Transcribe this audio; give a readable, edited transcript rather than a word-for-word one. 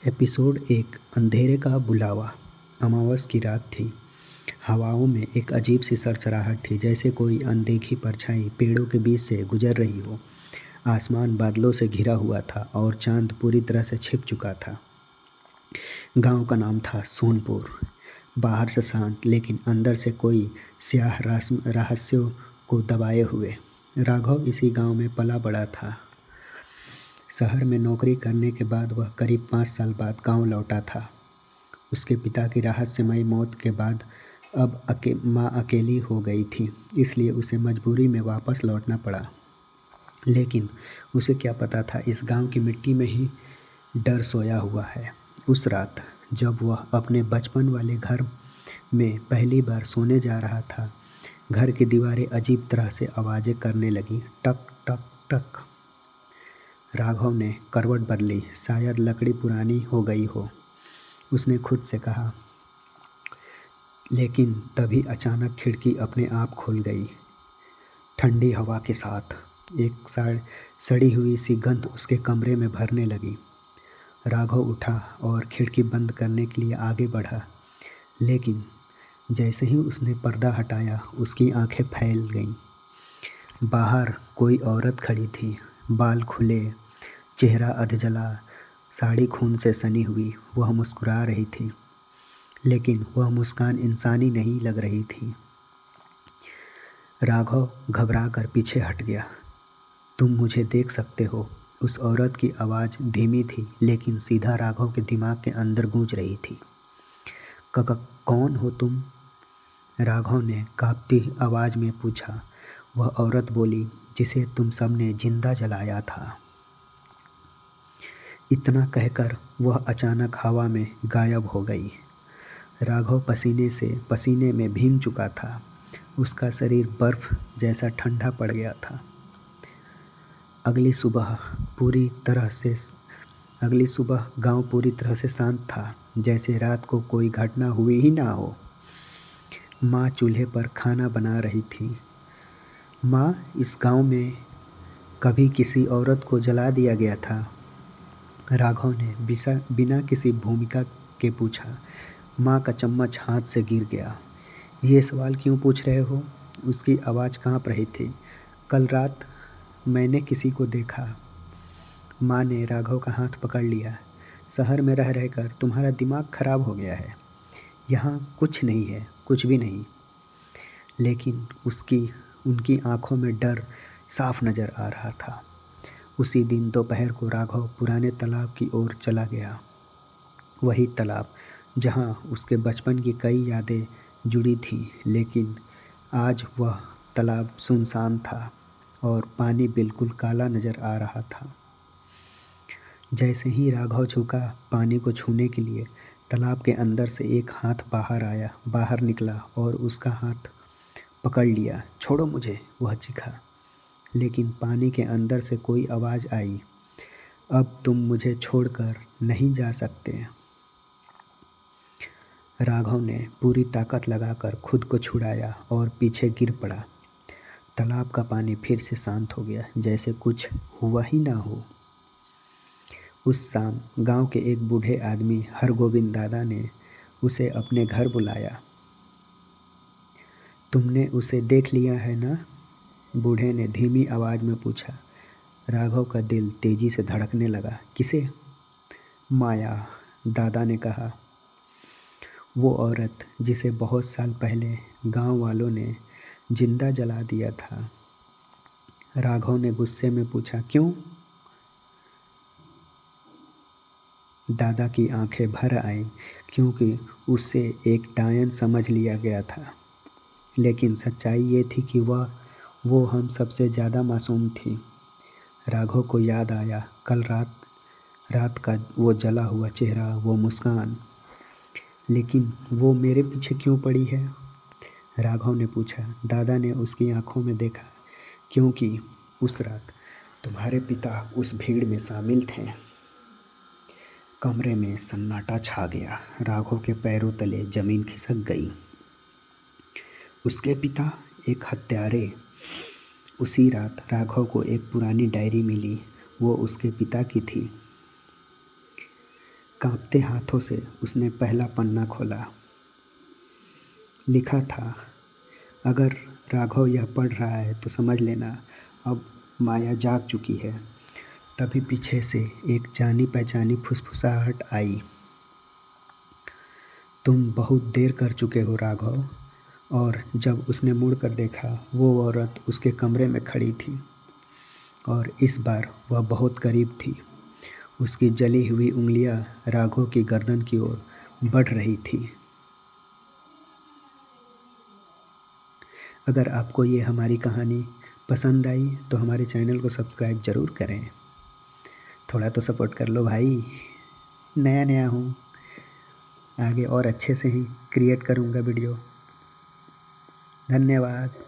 Episode 1 अंधेरे का बुलावा। अमावस की रात थी। हवाओं में एक अजीब सी सरसराहट थी, जैसे कोई अनदेखी परछाई पेड़ों के बीच से गुजर रही हो। आसमान बादलों से घिरा हुआ था और चांद पूरी तरह से छिप चुका था। गांव का नाम था सोनपुर। बाहर से शांत, लेकिन अंदर से कोई स्याह रहस्यों को दबाए हुए। राघव इसी गांव में पला बड़ा था। शहर में नौकरी करने के बाद वह करीब 5 साल बाद गांव लौटा था। उसके पिता की रहस्यमयी मौत के बाद अब माँ अकेली हो गई थी, इसलिए उसे मजबूरी में वापस लौटना पड़ा। लेकिन उसे क्या पता था, इस गांव की मिट्टी में ही डर सोया हुआ है। उस रात जब वह अपने बचपन वाले घर में पहली बार सोने जा रहा था, घर की दीवारें अजीब तरह से आवाज़ें करने लगीं, टक टक टक। राघव ने करवट बदली, शायद लकड़ी पुरानी हो गई हो, उसने खुद से कहा। लेकिन तभी अचानक खिड़की अपने आप खुल गई। ठंडी हवा के साथ एक सड़ी हुई सी गंध उसके कमरे में भरने लगी। राघव उठा और खिड़की बंद करने के लिए आगे बढ़ा, लेकिन जैसे ही उसने पर्दा हटाया, उसकी आंखें फैल गईं। बाहर कोई औरत खड़ी थी, बाल खुले, चेहरा अधजला, साड़ी खून से सनी हुई। वह मुस्कुरा रही थी, लेकिन वह मुस्कान इंसानी नहीं लग रही थी। राघव घबरा कर पीछे हट गया। तुम मुझे देख सकते हो? उस औरत की आवाज़ धीमी थी, लेकिन सीधा राघव के दिमाग के अंदर गूंज रही थी। कौन हो तुम? राघव ने कांपती आवाज़ में पूछा। वह औरत बोली, जिसे तुम सबने जिंदा जलाया था। इतना कहकर वह अचानक हवा में गायब हो गई। राघव पसीने में भीग चुका था। उसका शरीर बर्फ जैसा ठंडा पड़ गया था। अगली सुबह गांव पूरी तरह से शांत था, जैसे रात को कोई घटना हुई ही ना हो। माँ चूल्हे पर खाना बना रही थी। माँ, इस गांव में कभी किसी औरत को जला दिया गया था? राघव ने बिना किसी भूमिका के पूछा। माँ का चम्मच हाथ से गिर गया। ये सवाल क्यों पूछ रहे हो? उसकी आवाज़ कांप रही थी। कल रात मैंने किसी को देखा। माँ ने राघव का हाथ पकड़ लिया। शहर में रह रहकर तुम्हारा दिमाग खराब हो गया है। यहाँ कुछ नहीं है, कुछ भी नहीं। लेकिन उनकी आंखों में डर साफ नज़र आ रहा था। उसी दिन दोपहर को राघव पुराने तालाब की ओर चला गया। वही तालाब जहाँ उसके बचपन की कई यादें जुड़ी थीं, लेकिन आज वह तालाब सुनसान था और पानी बिल्कुल काला नज़र आ रहा था। जैसे ही राघव झुका पानी को छूने के लिए, तालाब के अंदर से एक हाथ बाहर निकला और उसका हाथ पकड़ लिया। छोड़ो मुझे, वह चीखा। लेकिन पानी के अंदर से कोई आवाज़ आई, अब तुम मुझे छोड़कर नहीं जा सकते। राघव ने पूरी ताकत लगाकर खुद को छुड़ाया और पीछे गिर पड़ा। तालाब का पानी फिर से शांत हो गया, जैसे कुछ हुआ ही ना हो। उस शाम गांव के एक बूढ़े आदमी हरगोविंद दादा ने उसे अपने घर बुलाया। तुमने उसे देख लिया है ना? बूढ़े ने धीमी आवाज़ में पूछा। राघव का दिल तेजी से धड़कने लगा। किसे? माया, दादा ने कहा। वो औरत जिसे बहुत साल पहले गांव वालों ने जिंदा जला दिया था। राघव ने गुस्से में पूछा, क्यों? दादा की आंखें भर आईं, क्योंकि उसे एक डायन समझ लिया गया था। लेकिन सच्चाई ये थी कि वो हम सबसे ज़्यादा मासूम थी। राघव को याद आया कल रात का वो जला हुआ चेहरा, वो मुस्कान। लेकिन वो मेरे पीछे क्यों पड़ी है? राघव ने पूछा। दादा ने उसकी आंखों में देखा। क्योंकि उस रात तुम्हारे पिता उस भीड़ में शामिल थे। कमरे में सन्नाटा छा गया। राघव के पैरों तले जमीन खिसक गई। उसके पिता एक हत्यारे। उसी रात राघव को एक पुरानी डायरी मिली। वो उसके पिता की थी। कांपते हाथों से उसने पहला पन्ना खोला। लिखा था, अगर राघव यह पढ़ रहा है तो समझ लेना अब माया जाग चुकी है। तभी पीछे से एक जानी पहचानी फुसफुसाहट आई। तुम बहुत देर कर चुके हो राघव। और जब उसने मुड़ कर देखा, वो औरत उसके कमरे में खड़ी थी और इस बार वह बहुत करीब थी। उसकी जली हुई उंगलियां राघव की गर्दन की ओर बढ़ रही थी। अगर आपको ये हमारी कहानी पसंद आई तो हमारे चैनल को सब्सक्राइब ज़रूर करें। थोड़ा तो सपोर्ट कर लो भाई, नया नया हूँ। आगे और अच्छे से ही क्रिएट करूँगा वीडियो। धन्यवाद।